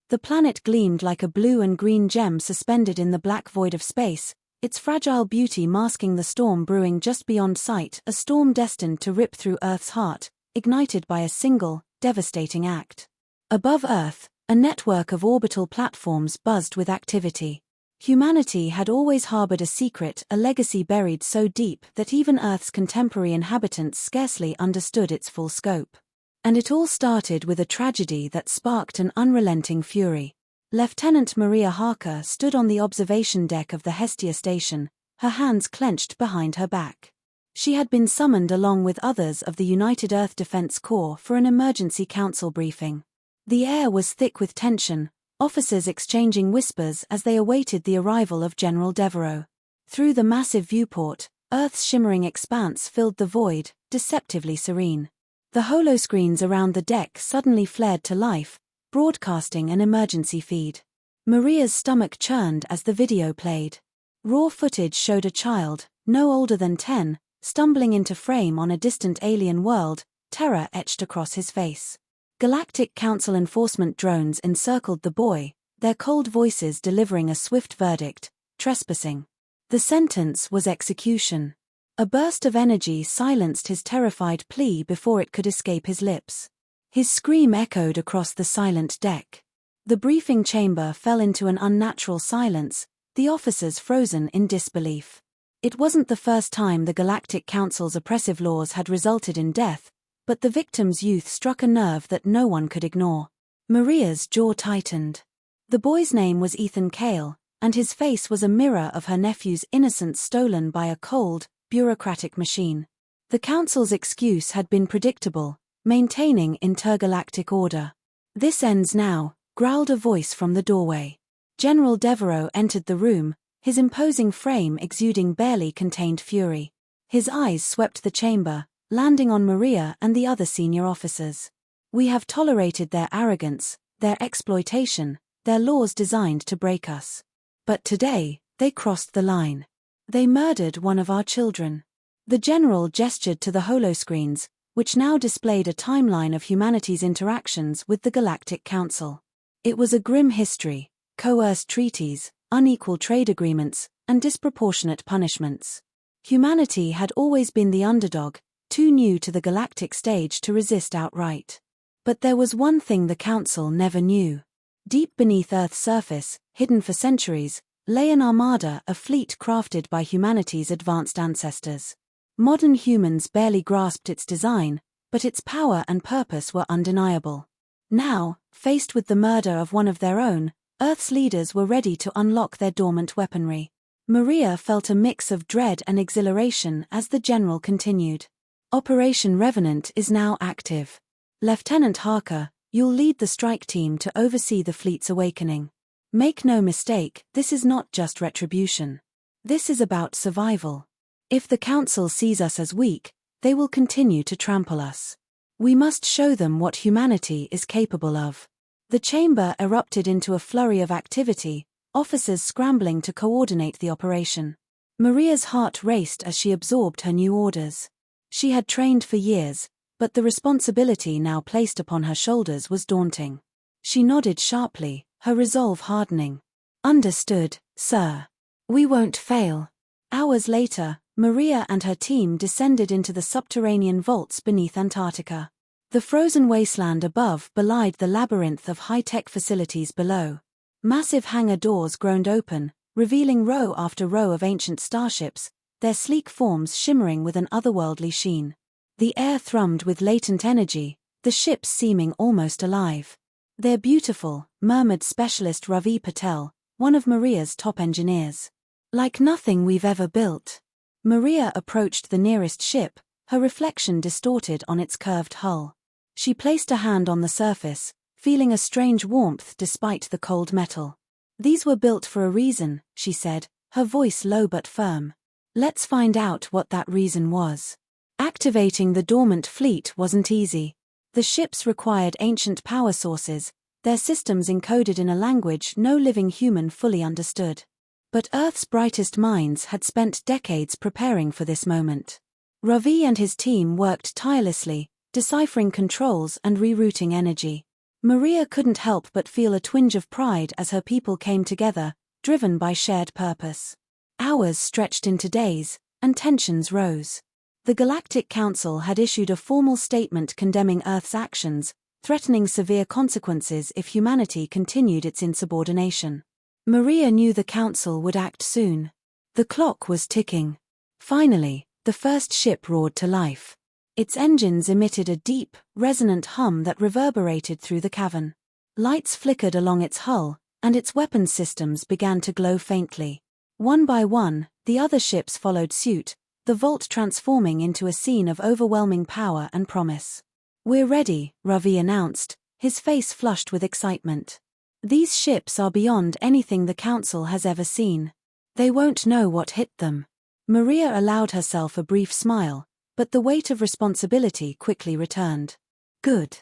The planet gleamed like a blue and green gem suspended in the black void of space, its fragile beauty masking the storm brewing just beyond sight, a storm destined to rip through Earth's heart, ignited by a single, devastating act. Above Earth, a network of orbital platforms buzzed with activity. Humanity had always harbored a secret, a legacy buried so deep that even Earth's contemporary inhabitants scarcely understood its full scope. And it all started with a tragedy that sparked an unrelenting fury. Lieutenant Maria Harker stood on the observation deck of the Hestia station, her hands clenched behind her back. She had been summoned along with others of the United Earth Defense Corps for an emergency council briefing. The air was thick with tension, officers exchanging whispers as they awaited the arrival of General Devereaux. Through the massive viewport, Earth's shimmering expanse filled the void, deceptively serene. The holoscreens around the deck suddenly flared to life, broadcasting an emergency feed. Maria's stomach churned as the video played. Raw footage showed a child, no older than 10, stumbling into frame on a distant alien world, terror etched across his face. Galactic Council enforcement drones encircled the boy, their cold voices delivering a swift verdict: trespassing. The sentence was execution. A burst of energy silenced his terrified plea before it could escape his lips. His scream echoed across the silent deck. The briefing chamber fell into an unnatural silence, the officers frozen in disbelief. It wasn't the first time the Galactic Council's oppressive laws had resulted in death, but the victim's youth struck a nerve that no one could ignore. Maria's jaw tightened. The boy's name was Ethan Cale, and his face was a mirror of her nephew's innocence stolen by a cold, bureaucratic machine. The Council's excuse had been predictable: maintaining intergalactic order. "This ends now," growled a voice from the doorway. General Devereaux entered the room, his imposing frame exuding barely contained fury. His eyes swept the chamber, landing on Maria and the other senior officers. "We have tolerated their arrogance, their exploitation, their laws designed to break us. But today, they crossed the line. They murdered one of our children." The general gestured to the holoscreens, which now displayed a timeline of humanity's interactions with the Galactic Council. It was a grim history: coerced treaties, unequal trade agreements, and disproportionate punishments. Humanity had always been the underdog, too new to the galactic stage to resist outright. But there was one thing the Council never knew. Deep beneath Earth's surface, hidden for centuries, lay an armada, a fleet crafted by humanity's advanced ancestors. Modern humans barely grasped its design, but its power and purpose were undeniable. Now, faced with the murder of one of their own, Earth's leaders were ready to unlock their dormant weaponry. Maria felt a mix of dread and exhilaration as the general continued. "Operation Revenant is now active. Lieutenant Harker, you'll lead the strike team to oversee the fleet's awakening. Make no mistake, this is not just retribution. This is about survival. If the Council sees us as weak, they will continue to trample us. We must show them what humanity is capable of." The chamber erupted into a flurry of activity, officers scrambling to coordinate the operation. Maria's heart raced as she absorbed her new orders. She had trained for years, but the responsibility now placed upon her shoulders was daunting. She nodded sharply, her resolve hardening. "Understood, sir. We won't fail." Hours later, Maria and her team descended into the subterranean vaults beneath Antarctica. The frozen wasteland above belied the labyrinth of high-tech facilities below. Massive hangar doors groaned open, revealing row after row of ancient starships, their sleek forms shimmering with an otherworldly sheen. The air thrummed with latent energy, the ships seeming almost alive. "They're beautiful," murmured Specialist Ravi Patel, one of Maria's top engineers. "Like nothing we've ever built." Maria approached the nearest ship, her reflection distorted on its curved hull. She placed a hand on the surface, feeling a strange warmth despite the cold metal. "These were built for a reason," she said, her voice low but firm. "Let's find out what that reason was." Activating the dormant fleet wasn't easy. The ships required ancient power sources, their systems encoded in a language no living human fully understood. But Earth's brightest minds had spent decades preparing for this moment. Ravi and his team worked tirelessly, deciphering controls and rerouting energy. Maria couldn't help but feel a twinge of pride as her people came together, driven by shared purpose. Hours stretched into days, and tensions rose. The Galactic Council had issued a formal statement condemning Earth's actions, threatening severe consequences if humanity continued its insubordination. Maria knew the Council would act soon. The clock was ticking. Finally, the first ship roared to life. Its engines emitted a deep, resonant hum that reverberated through the cavern. Lights flickered along its hull, and its weapons systems began to glow faintly. One by one, the other ships followed suit, the vault transforming into a scene of overwhelming power and promise. "We're ready," Ravi announced, his face flushed with excitement. "These ships are beyond anything the Council has ever seen. They won't know what hit them." Maria allowed herself a brief smile, but the weight of responsibility quickly returned. "Good.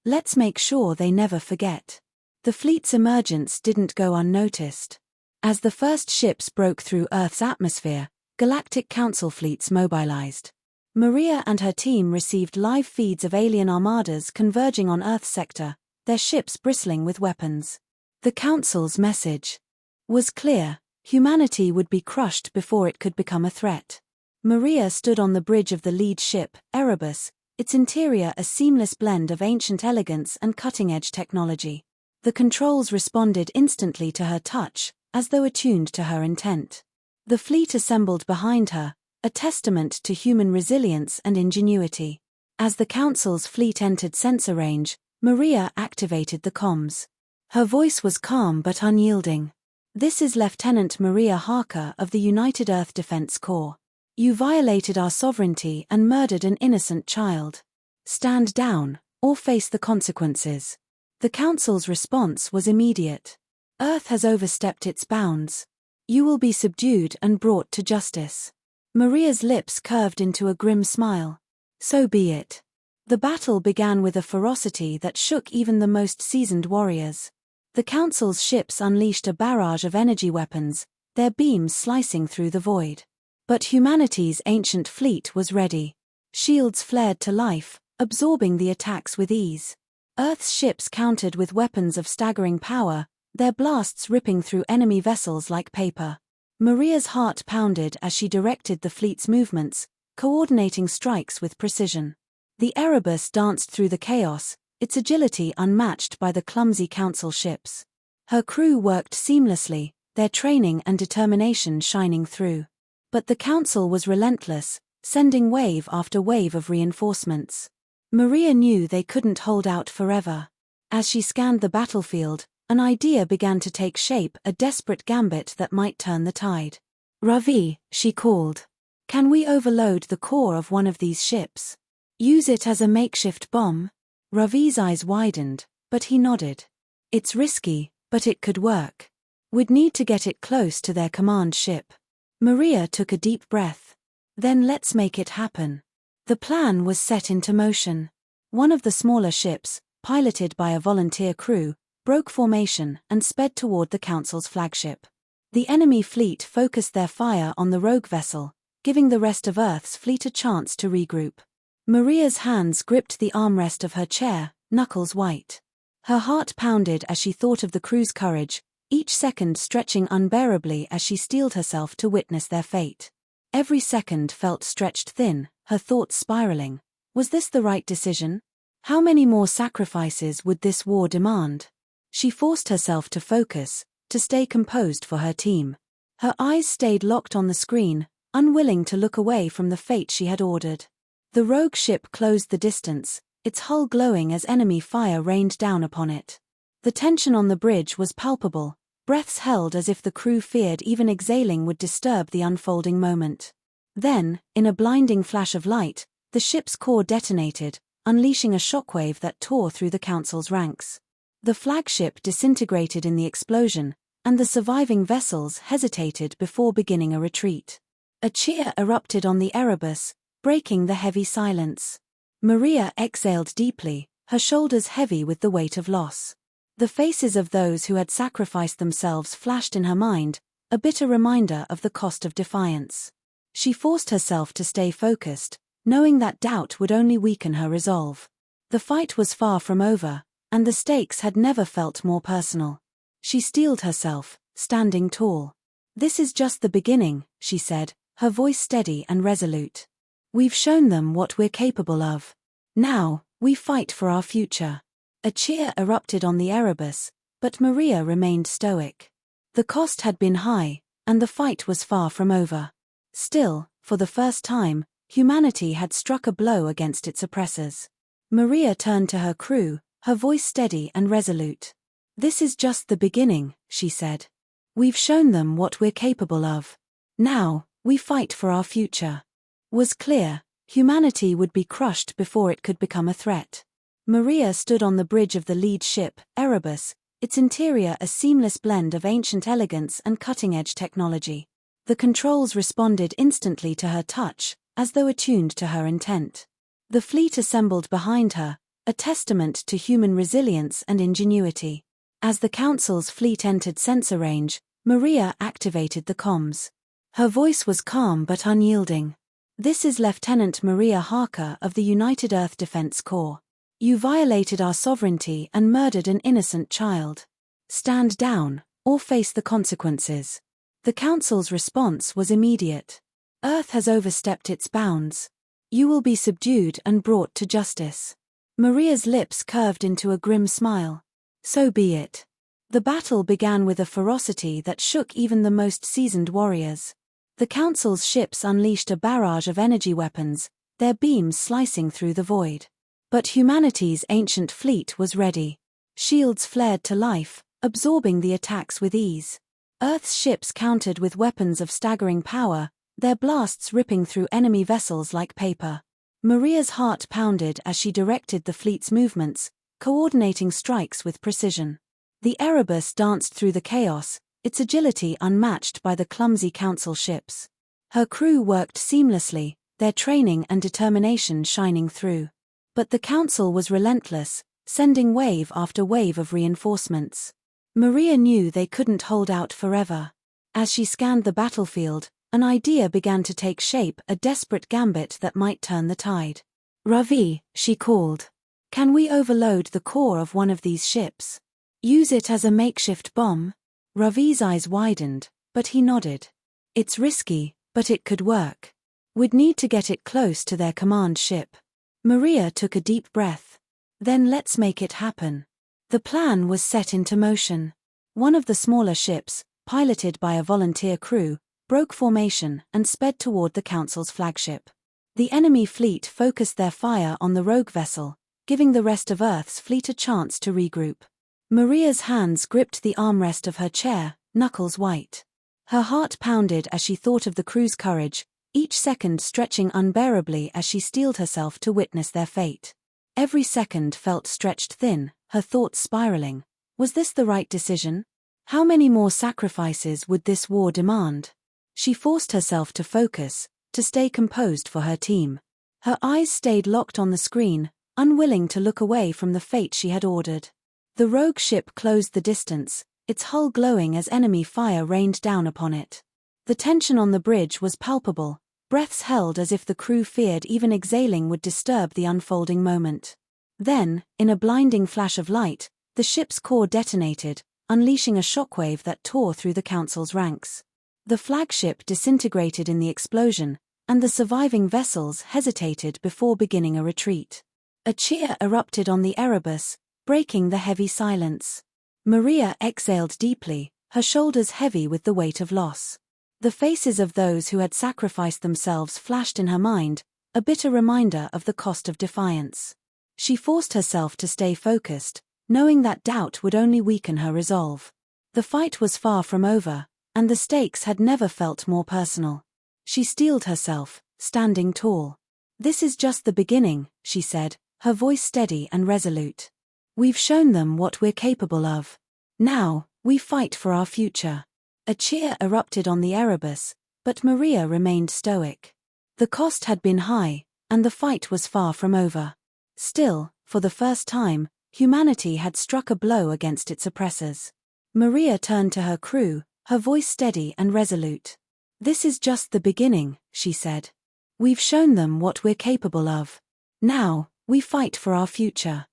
Let's make sure they never forget." The fleet's emergence didn't go unnoticed. As the first ships broke through Earth's atmosphere, Galactic Council fleets mobilized. Maria and her team received live feeds of alien armadas converging on Earth's sector, their ships bristling with weapons. The Council's message was clear: humanity would be crushed before it could become a threat. Maria stood on the bridge of the lead ship, Erebus, its interior a seamless blend of ancient elegance and cutting-edge technology. The controls responded instantly to her touch, as though attuned to her intent. The fleet assembled behind her, a testament to human resilience and ingenuity. As the Council's fleet entered sensor range, Maria activated the comms. Her voice was calm but unyielding. "This is Lieutenant Maria Harker of the United Earth Defense Corps. You violated our sovereignty and murdered an innocent child. Stand down, or face the consequences." The Council's response was immediate. "Earth has overstepped its bounds. You will be subdued and brought to justice." Maria's lips curved into a grim smile. So be it. The battle began with a ferocity that shook even the most seasoned warriors. The Council's ships unleashed a barrage of energy weapons, their beams slicing through the void. But humanity's ancient fleet was ready. Shields flared to life, absorbing the attacks with ease. Earth's ships countered with weapons of staggering power, their blasts ripping through enemy vessels like paper. Maria's heart pounded as she directed the fleet's movements, coordinating strikes with precision. The Erebus danced through the chaos, its agility unmatched by the clumsy Council ships. Her crew worked seamlessly, their training and determination shining through. But the Council was relentless, sending wave after wave of reinforcements. Maria knew they couldn't hold out forever. As she scanned the battlefield, an idea began to take shape, a desperate gambit that might turn the tide. "Ravi," she called. "Can we overload the core of one of these ships? Use it as a makeshift bomb?" Ravi's eyes widened, but he nodded. "It's risky, but it could work. We'd need to get it close to their command ship." Maria took a deep breath. "Then let's make it happen." The plan was set into motion. One of the smaller ships, piloted by a volunteer crew, broke formation and sped toward the Council's flagship. The enemy fleet focused their fire on the rogue vessel, giving the rest of Earth's fleet a chance to regroup. Maria's hands gripped the armrest of her chair, knuckles white. Her heart pounded as she thought of the crew's courage, each second stretching unbearably as she steeled herself to witness their fate. Every second felt stretched thin, her thoughts spiraling. Was this the right decision? How many more sacrifices would this war demand? She forced herself to focus, to stay composed for her team. Her eyes stayed locked on the screen, unwilling to look away from the fate she had ordered. The rogue ship closed the distance, its hull glowing as enemy fire rained down upon it. The tension on the bridge was palpable, breaths held as if the crew feared even exhaling would disturb the unfolding moment. Then, in a blinding flash of light, the ship's core detonated, unleashing a shockwave that tore through the Council's ranks. The flagship disintegrated in the explosion, and the surviving vessels hesitated before beginning a retreat. A cheer erupted on the Erebus, breaking the heavy silence. Maria exhaled deeply, her shoulders heavy with the weight of loss. The faces of those who had sacrificed themselves flashed in her mind, a bitter reminder of the cost of defiance. She forced herself to stay focused, knowing that doubt would only weaken her resolve. The fight was far from over, and the stakes had never felt more personal. She steeled herself, standing tall. "This is just the beginning," she said, her voice steady and resolute. "We've shown them what we're capable of. Now, we fight for our future." A cheer erupted on the Erebus, but Maria remained stoic. The cost had been high, and the fight was far from over. Still, for the first time, humanity had struck a blow against its oppressors. Maria turned to her crew, her voice steady and resolute. "This is just the beginning," she said. "We've shown them what we're capable of. Now, we fight for our future." Was clear, humanity would be crushed before it could become a threat. Maria stood on the bridge of the lead ship, Erebus, its interior a seamless blend of ancient elegance and cutting-edge technology. The controls responded instantly to her touch, as though attuned to her intent. The fleet assembled behind her, a testament to human resilience and ingenuity. As the Council's fleet entered sensor range, Maria activated the comms. Her voice was calm but unyielding. "This is Lieutenant Maria Harker of the United Earth Defense Corps. You violated our sovereignty and murdered an innocent child. Stand down, or face the consequences." The Council's response was immediate. "Earth has overstepped its bounds. You will be subdued and brought to justice." Maria's lips curved into a grim smile. So be it. The battle began with a ferocity that shook even the most seasoned warriors. The Council's ships unleashed a barrage of energy weapons, their beams slicing through the void. But humanity's ancient fleet was ready. Shields flared to life, absorbing the attacks with ease. Earth's ships countered with weapons of staggering power, their blasts ripping through enemy vessels like paper. Maria's heart pounded as she directed the fleet's movements, coordinating strikes with precision. The Erebus danced through the chaos, its agility unmatched by the clumsy Council ships. Her crew worked seamlessly, their training and determination shining through. But the Council was relentless, sending wave after wave of reinforcements. Maria knew they couldn't hold out forever. As she scanned the battlefield, an idea began to take shape, a desperate gambit that might turn the tide. "Ravi," she called. "Can we overload the core of one of these ships? Use it as a makeshift bomb?" Ravi's eyes widened, but he nodded. "It's risky, but it could work. We'd need to get it close to their command ship." Maria took a deep breath. "Then let's make it happen." The plan was set into motion. One of the smaller ships, piloted by a volunteer crew, broke formation and sped toward the Council's flagship. The enemy fleet focused their fire on the rogue vessel, giving the rest of Earth's fleet a chance to regroup. Maria's hands gripped the armrest of her chair, knuckles white. Her heart pounded as she thought of the crew's courage, each second stretching unbearably as she steeled herself to witness their fate. Every second felt stretched thin, her thoughts spiraling. Was this the right decision? How many more sacrifices would this war demand? She forced herself to focus, to stay composed for her team. Her eyes stayed locked on the screen, unwilling to look away from the fate she had ordered. The rogue ship closed the distance, its hull glowing as enemy fire rained down upon it. The tension on the bridge was palpable, breaths held as if the crew feared even exhaling would disturb the unfolding moment. Then, in a blinding flash of light, the ship's core detonated, unleashing a shockwave that tore through the Council's ranks. The flagship disintegrated in the explosion, and the surviving vessels hesitated before beginning a retreat. A cheer erupted on the Erebus, breaking the heavy silence. Maria exhaled deeply, her shoulders heavy with the weight of loss. The faces of those who had sacrificed themselves flashed in her mind, a bitter reminder of the cost of defiance. She forced herself to stay focused, knowing that doubt would only weaken her resolve. The fight was far from over, and the stakes had never felt more personal. She steeled herself, standing tall. "This is just the beginning," she said, her voice steady and resolute. "We've shown them what we're capable of. Now, we fight for our future." A cheer erupted on the Erebus, but Maria remained stoic. The cost had been high, and the fight was far from over. Still, for the first time, humanity had struck a blow against its oppressors. Maria turned to her crew, her voice steady and resolute. "This is just the beginning," she said. "We've shown them what we're capable of. Now, we fight for our future."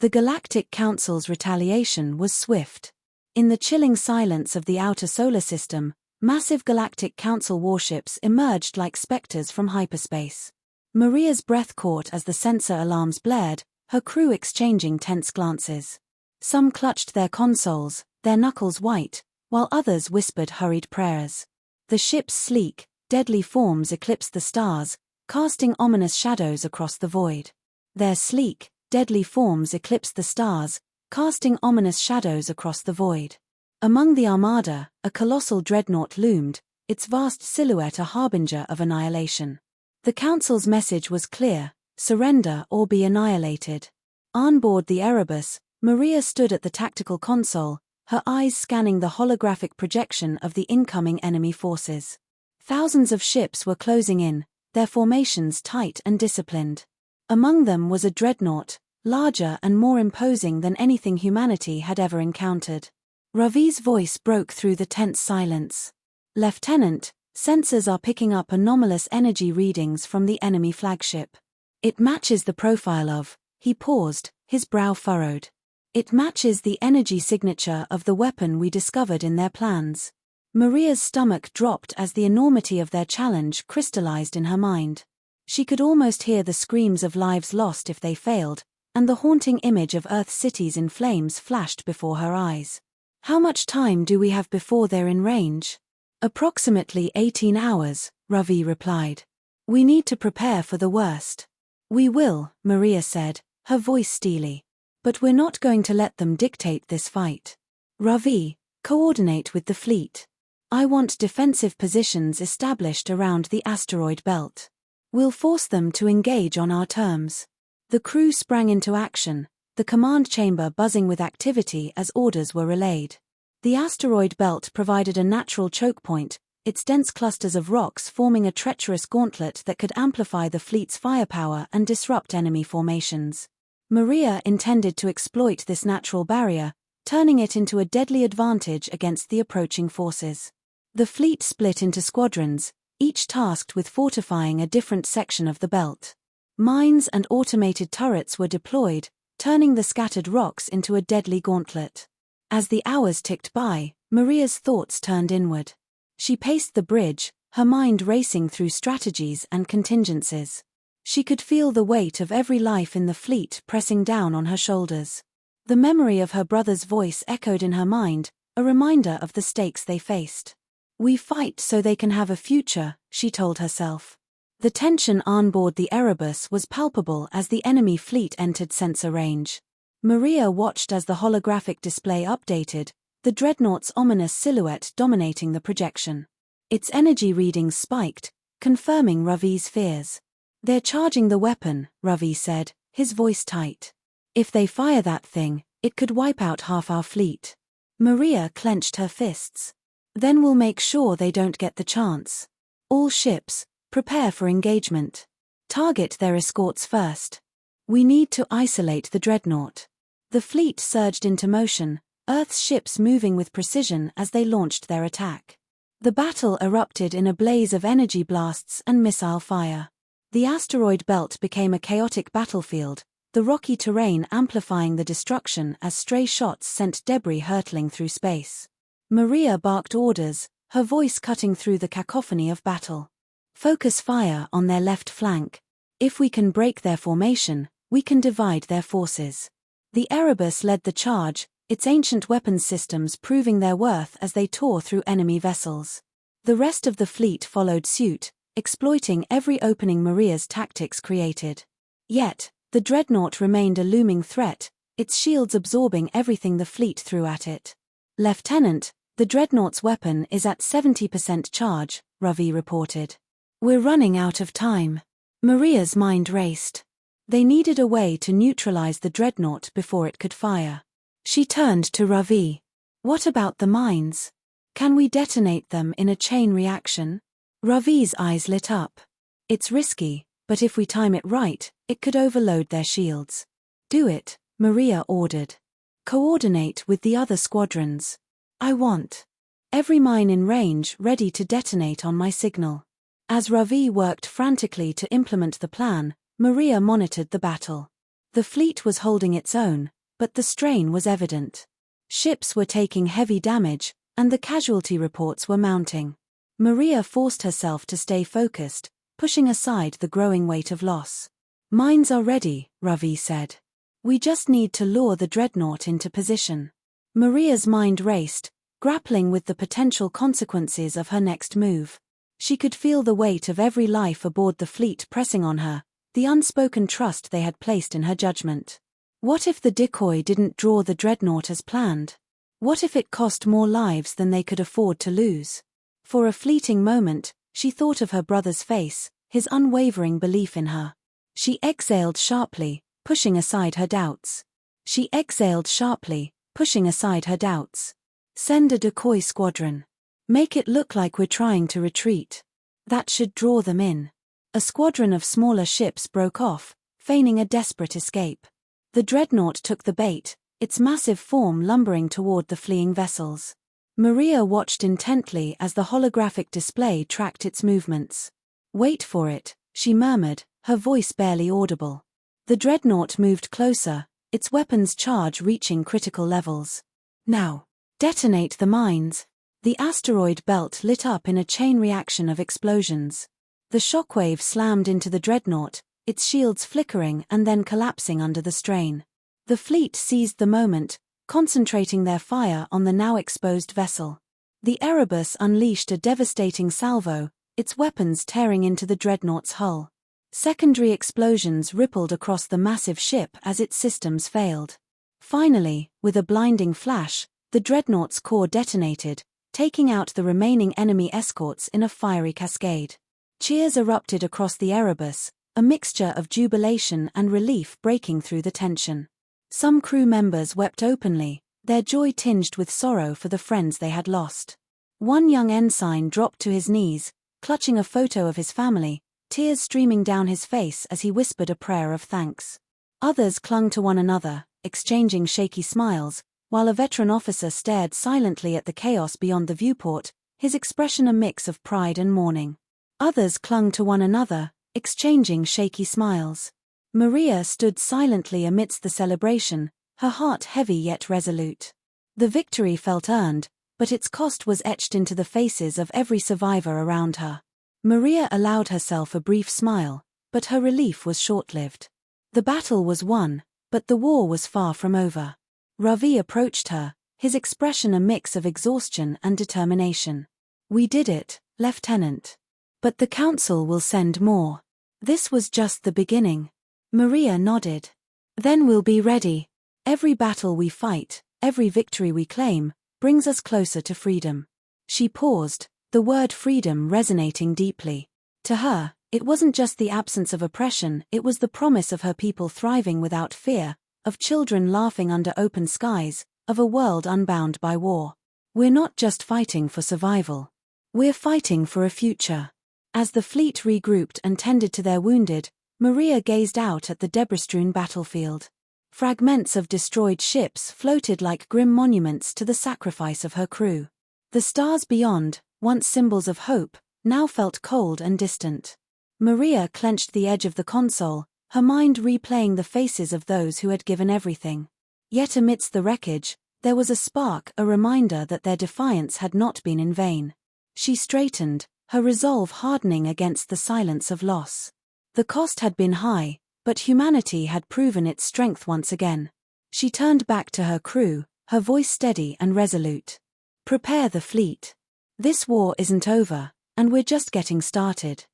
The Galactic Council's retaliation was swift. In the chilling silence of the outer solar system, massive Galactic Council warships emerged like specters from hyperspace. Maria's breath caught as the sensor alarms blared, her crew exchanging tense glances. Some clutched their consoles, their knuckles white, while others whispered hurried prayers. The ship's sleek, deadly forms eclipsed the stars, casting ominous shadows across the void. Their sleek, deadly forms eclipsed the stars, casting ominous shadows across the void. Among the armada, a colossal dreadnought loomed, its vast silhouette a harbinger of annihilation. The Council's message was clear: surrender or be annihilated. On board the Erebus, Maria stood at the tactical console, her eyes scanning the holographic projection of the incoming enemy forces. Thousands of ships were closing in, their formations tight and disciplined. Among them was a dreadnought, larger and more imposing than anything humanity had ever encountered. Ravi's voice broke through the tense silence. "Lieutenant, sensors are picking up anomalous energy readings from the enemy flagship. It matches the profile of..." He paused, his brow furrowed. "It matches the energy signature of the weapon we discovered in their plans." Maria's stomach dropped as the enormity of their challenge crystallized in her mind. She could almost hear the screams of lives lost if they failed, and the haunting image of Earth's cities in flames flashed before her eyes. "How much time do we have before they're in range?" "Approximately 18 hours, Ravi replied. "We need to prepare for the worst." "We will," Maria said, her voice steely. "But we're not going to let them dictate this fight. Ravi, coordinate with the fleet. I want defensive positions established around the asteroid belt. We'll force them to engage on our terms." The crew sprang into action, the command chamber buzzing with activity as orders were relayed. The asteroid belt provided a natural choke point, its dense clusters of rocks forming a treacherous gauntlet that could amplify the fleet's firepower and disrupt enemy formations. Maria intended to exploit this natural barrier, turning it into a deadly advantage against the approaching forces. The fleet split into squadrons, each tasked with fortifying a different section of the belt. Mines and automated turrets were deployed, turning the scattered rocks into a deadly gauntlet. As the hours ticked by, Maria's thoughts turned inward. She paced the bridge, her mind racing through strategies and contingencies. She could feel the weight of every life in the fleet pressing down on her shoulders. The memory of her brother's voice echoed in her mind, a reminder of the stakes they faced. "We fight so they can have a future," she told herself. The tension on board the Erebus was palpable as the enemy fleet entered sensor range. Maria watched as the holographic display updated, the dreadnought's ominous silhouette dominating the projection. Its energy readings spiked, confirming Ravi's fears. "They're charging the weapon," Ravi said, his voice tight. "If they fire that thing, it could wipe out half our fleet." Maria clenched her fists. "Then we'll make sure they don't get the chance. All ships, prepare for engagement. Target their escorts first. We need to isolate the dreadnought." The fleet surged into motion, Earth's ships moving with precision as they launched their attack. The battle erupted in a blaze of energy blasts and missile fire. The asteroid belt became a chaotic battlefield, the rocky terrain amplifying the destruction as stray shots sent debris hurtling through space. Maria barked orders, her voice cutting through the cacophony of battle. "Focus fire on their left flank. If we can break their formation, we can divide their forces." The Erebus led the charge, its ancient weapons systems proving their worth as they tore through enemy vessels. The rest of the fleet followed suit, exploiting every opening Maria's tactics created. Yet, the dreadnought remained a looming threat, its shields absorbing everything the fleet threw at it. "Lieutenant, the dreadnought's weapon is at 70% charge," Ravi reported. "We're running out of time." Maria's mind raced. They needed a way to neutralize the dreadnought before it could fire. She turned to Ravi. "What about the mines? Can we detonate them in a chain reaction?" Ravi's eyes lit up. "It's risky, but if we time it right, it could overload their shields." "Do it," Maria ordered. "Coordinate with the other squadrons. I want every mine in range ready to detonate on my signal." As Ravi worked frantically to implement the plan, Maria monitored the battle. The fleet was holding its own, but the strain was evident. Ships were taking heavy damage, and the casualty reports were mounting. Maria forced herself to stay focused, pushing aside the growing weight of loss. "Mines are ready," Ravi said. "We just need to lure the dreadnought into position." Maria's mind raced, grappling with the potential consequences of her next move. She could feel the weight of every life aboard the fleet pressing on her, the unspoken trust they had placed in her judgment. What if the decoy didn't draw the dreadnought as planned? What if it cost more lives than they could afford to lose? For a fleeting moment, she thought of her brother's face, his unwavering belief in her. She exhaled sharply, pushing aside her doubts. She exhaled sharply, pushing aside her doubts. "Send a decoy squadron. Make it look like we're trying to retreat. That should draw them in." A squadron of smaller ships broke off, feigning a desperate escape. The dreadnought took the bait, its massive form lumbering toward the fleeing vessels. Maria watched intently as the holographic display tracked its movements. "Wait for it," she murmured, her voice barely audible. The dreadnought moved closer, its weapons charge reaching critical levels. "Now, detonate the mines." The asteroid belt lit up in a chain reaction of explosions. The shockwave slammed into the dreadnought, its shields flickering and then collapsing under the strain. The fleet seized the moment, concentrating their fire on the now exposed vessel. The Erebus unleashed a devastating salvo, its weapons tearing into the dreadnought's hull. Secondary explosions rippled across the massive ship as its systems failed. Finally, with a blinding flash, the dreadnought's core detonated, taking out the remaining enemy escorts in a fiery cascade. Cheers erupted across the Erebus, a mixture of jubilation and relief breaking through the tension. Some crew members wept openly, their joy tinged with sorrow for the friends they had lost. One young ensign dropped to his knees, clutching a photo of his family, tears streaming down his face as he whispered a prayer of thanks. Others clung to one another, exchanging shaky smiles, while a veteran officer stared silently at the chaos beyond the viewport, his expression a mix of pride and mourning. Others clung to one another, exchanging shaky smiles. Maria stood silently amidst the celebration, her heart heavy yet resolute. The victory felt earned, but its cost was etched into the faces of every survivor around her. Maria allowed herself a brief smile, but her relief was short-lived. The battle was won, but the war was far from over. Ravi approached her, his expression a mix of exhaustion and determination. "We did it, Lieutenant. But the Council will send more." This was just the beginning. Maria nodded. "Then we'll be ready. Every battle we fight, every victory we claim, brings us closer to freedom." She paused, the word freedom resonating deeply. To her, it wasn't just the absence of oppression, it was the promise of her people thriving without fear, of children laughing under open skies, of a world unbound by war. "We're not just fighting for survival. We're fighting for a future." As the fleet regrouped and tended to their wounded, Maria gazed out at the debris-strewn battlefield. Fragments of destroyed ships floated like grim monuments to the sacrifice of her crew. The stars beyond, once symbols of hope, now felt cold and distant. Maria clenched the edge of the console, her mind replaying the faces of those who had given everything. Yet amidst the wreckage, there was a spark, a reminder that their defiance had not been in vain. She straightened, her resolve hardening against the silence of loss. The cost had been high, but humanity had proven its strength once again. She turned back to her crew, her voice steady and resolute. "Prepare the fleet. This war isn't over, and we're just getting started."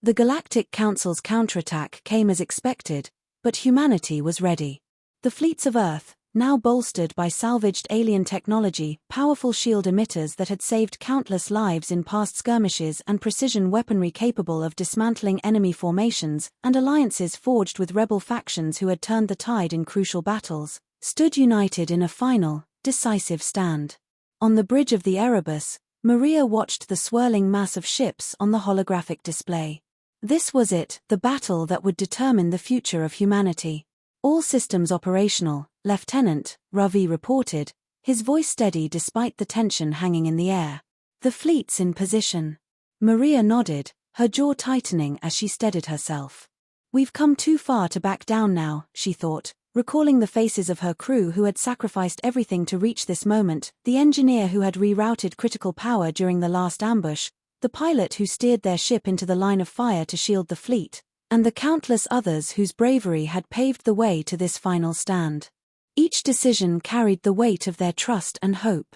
The Galactic Council's counterattack came as expected, but humanity was ready. The fleets of Earth, now bolstered by salvaged alien technology, powerful shield emitters that had saved countless lives in past skirmishes and precision weaponry capable of dismantling enemy formations, and alliances forged with rebel factions who had turned the tide in crucial battles, stood united in a final, decisive stand. On the bridge of the Erebus, Maria watched the swirling mass of ships on the holographic display. This was it, the battle that would determine the future of humanity. "All systems operational, Lieutenant," Ravi reported, his voice steady despite the tension hanging in the air. "The fleet's in position." Maria nodded, her jaw tightening as she steadied herself. We've come too far to back down now, she thought, recalling the faces of her crew who had sacrificed everything to reach this moment, the engineer who had rerouted critical power during the last ambush, the pilot who steered their ship into the line of fire to shield the fleet, and the countless others whose bravery had paved the way to this final stand. Each decision carried the weight of their trust and hope.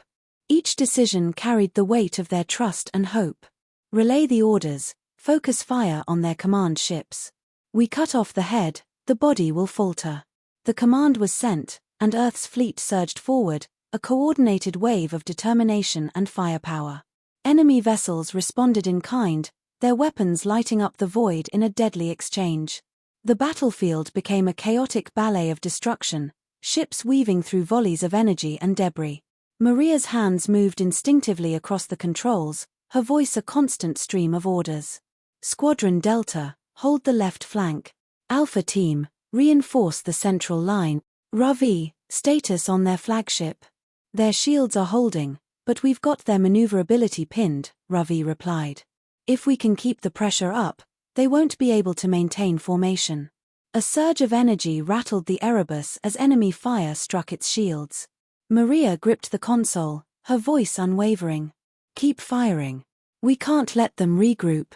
Each decision carried the weight of their trust and hope. Relay the orders, focus fire on their command ships. We cut off the head, the body will falter. The command was sent, and Earth's fleet surged forward, a coordinated wave of determination and firepower. Enemy vessels responded in kind, their weapons lighting up the void in a deadly exchange. The battlefield became a chaotic ballet of destruction, ships weaving through volleys of energy and debris. Maria's hands moved instinctively across the controls, her voice a constant stream of orders. Squadron Delta, hold the left flank. Alpha Team, reinforce the central line. Ravi, status on their flagship. Their shields are holding, but we've got their maneuverability pinned, Ravi replied. If we can keep the pressure up, they won't be able to maintain formation. A surge of energy rattled the Erebus as enemy fire struck its shields. Maria gripped the console, her voice unwavering. Keep firing. We can't let them regroup.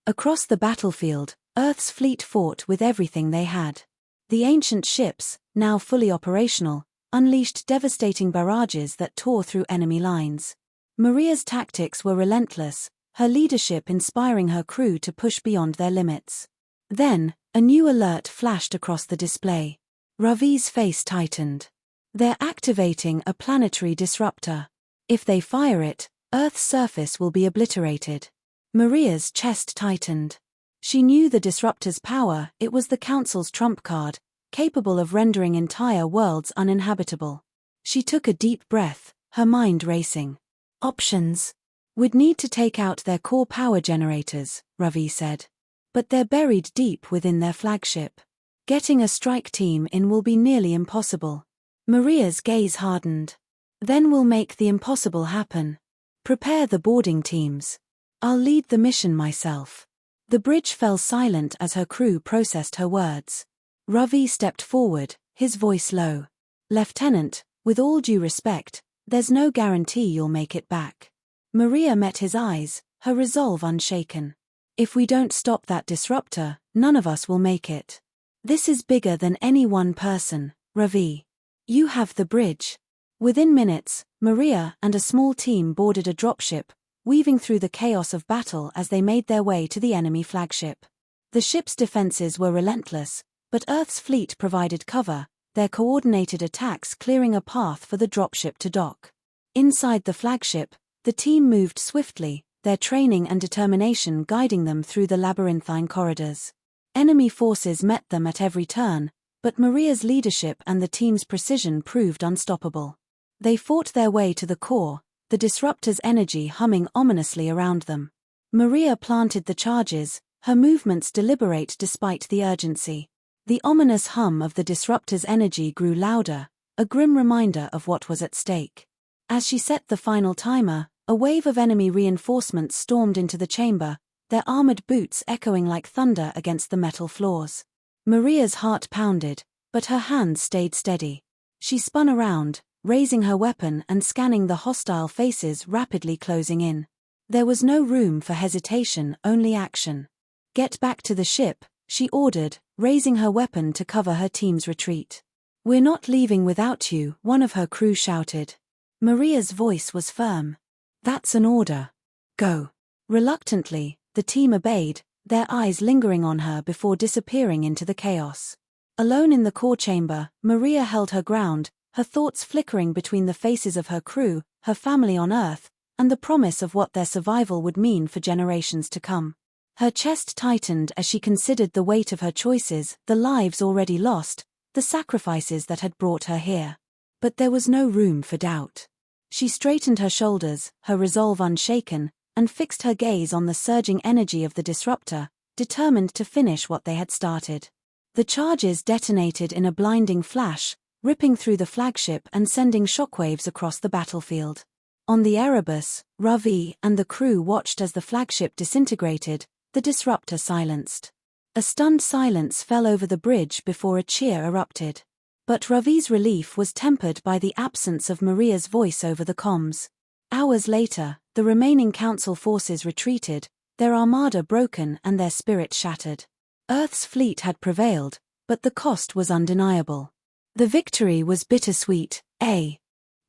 Across the battlefield, Earth's fleet fought with everything they had. The ancient ships, now fully operational, unleashed devastating barrages that tore through enemy lines. Maria's tactics were relentless, her leadership inspiring her crew to push beyond their limits. Then, a new alert flashed across the display. Ravi's face tightened. They're activating a planetary disruptor. If they fire it, Earth's surface will be obliterated. Maria's chest tightened. She knew the disruptor's power, it was the Council's trump card, capable of rendering entire worlds uninhabitable. She took a deep breath, her mind racing. Options. We'd need to take out their core power generators, Ravi said. But they're buried deep within their flagship. Getting a strike team in will be nearly impossible. Maria's gaze hardened. Then we'll make the impossible happen. Prepare the boarding teams. I'll lead the mission myself. The bridge fell silent as her crew processed her words. Ravi stepped forward, his voice low. Lieutenant, with all due respect, there's no guarantee you'll make it back. Maria met his eyes, her resolve unshaken. If we don't stop that disruptor, none of us will make it. This is bigger than any one person, Ravi. You have the bridge. Within minutes, Maria and a small team boarded a dropship, weaving through the chaos of battle as they made their way to the enemy flagship. The ship's defenses were relentless, but Earth's fleet provided cover, their coordinated attacks clearing a path for the dropship to dock. Inside the flagship, the team moved swiftly, their training and determination guiding them through the labyrinthine corridors. Enemy forces met them at every turn, but Maria's leadership and the team's precision proved unstoppable. They fought their way to the core, the disruptor's energy humming ominously around them. Maria planted the charges, her movements deliberate despite the urgency. The ominous hum of the disruptor's energy grew louder, a grim reminder of what was at stake. As she set the final timer, a wave of enemy reinforcements stormed into the chamber, their armored boots echoing like thunder against the metal floors. Maria's heart pounded, but her hands stayed steady. She spun around, raising her weapon and scanning the hostile faces rapidly closing in. There was no room for hesitation, only action. Get back to the ship, she ordered, raising her weapon to cover her team's retreat. We're not leaving without you, one of her crew shouted. Maria's voice was firm. That's an order. Go. Reluctantly, the team obeyed, their eyes lingering on her before disappearing into the chaos. Alone in the core chamber, Maria held her ground, her thoughts flickering between the faces of her crew, her family on Earth, and the promise of what their survival would mean for generations to come. Her chest tightened as she considered the weight of her choices, the lives already lost, the sacrifices that had brought her here. But there was no room for doubt. She straightened her shoulders, her resolve unshaken, and fixed her gaze on the surging energy of the disruptor, determined to finish what they had started. The charges detonated in a blinding flash, ripping through the flagship and sending shockwaves across the battlefield. On the Erebus, Ravi and the crew watched as the flagship disintegrated, the disruptor silenced. A stunned silence fell over the bridge before a cheer erupted. But Ravi's relief was tempered by the absence of Maria's voice over the comms. Hours later, the remaining Council forces retreated, their armada broken and their spirit shattered. Earth's fleet had prevailed, but the cost was undeniable. The victory was bittersweet, a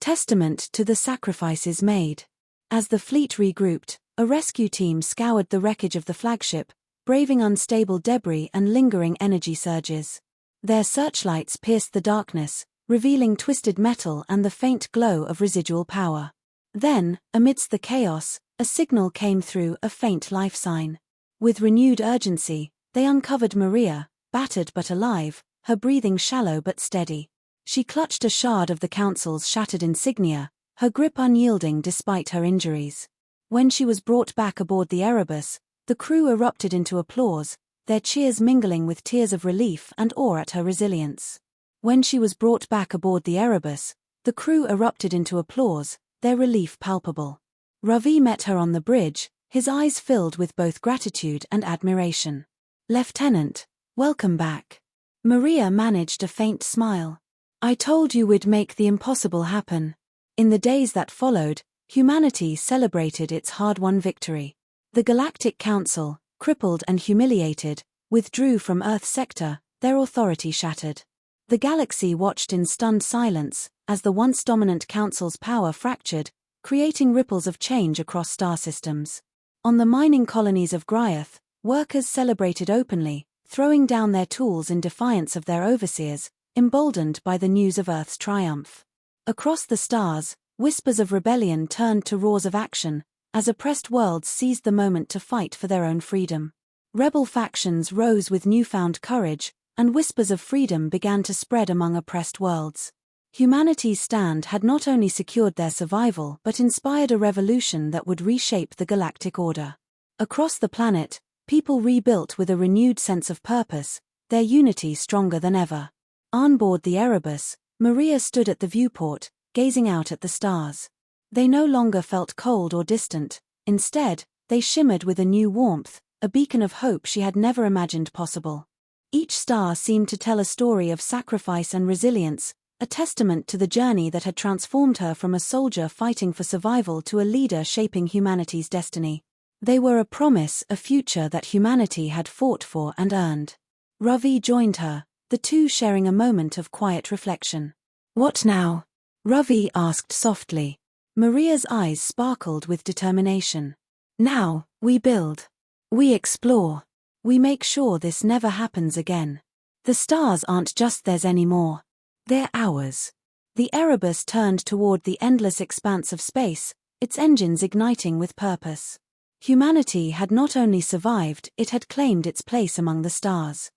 testament to the sacrifices made. As the fleet regrouped, a rescue team scoured the wreckage of the flagship, braving unstable debris and lingering energy surges. Their searchlights pierced the darkness, revealing twisted metal and the faint glow of residual power. Then, amidst the chaos, a signal came through, a faint life sign. With renewed urgency, they uncovered Maria, battered but alive, her breathing shallow but steady. She clutched a shard of the Council's shattered insignia, her grip unyielding despite her injuries. When she was brought back aboard the Erebus, the crew erupted into applause, their cheers mingling with tears of relief and awe at her resilience. When she was brought back aboard the Erebus, the crew erupted into applause, their relief palpable. Ravi met her on the bridge, his eyes filled with both gratitude and admiration. "Lieutenant, welcome back." Maria managed a faint smile. "I told you we'd make the impossible happen." In the days that followed, humanity celebrated its hard-won victory. The Galactic Council, crippled and humiliated, withdrew from Earth's sector, their authority shattered. The galaxy watched in stunned silence, as the once dominant Council's power fractured, creating ripples of change across star systems. On the mining colonies of Gryath, workers celebrated openly, throwing down their tools in defiance of their overseers, emboldened by the news of Earth's triumph. Across the stars, whispers of rebellion turned to roars of action, as oppressed worlds seized the moment to fight for their own freedom. Rebel factions rose with newfound courage, and whispers of freedom began to spread among oppressed worlds. Humanity's stand had not only secured their survival but inspired a revolution that would reshape the galactic order. Across the planet, people rebuilt with a renewed sense of purpose, their unity stronger than ever. On board the Erebus, Maria stood at the viewport, gazing out at the stars. They no longer felt cold or distant, instead, they shimmered with a new warmth, a beacon of hope she had never imagined possible. Each star seemed to tell a story of sacrifice and resilience, a testament to the journey that had transformed her from a soldier fighting for survival to a leader shaping humanity's destiny. They were a promise, a future that humanity had fought for and earned. Ravi joined her, the two sharing a moment of quiet reflection. "What now?" Ravi asked softly. Maria's eyes sparkled with determination. "Now, we build. We explore. We make sure this never happens again. The stars aren't just theirs anymore. They're ours." The Erebus turned toward the endless expanse of space, its engines igniting with purpose. Humanity had not only survived, it had claimed its place among the stars.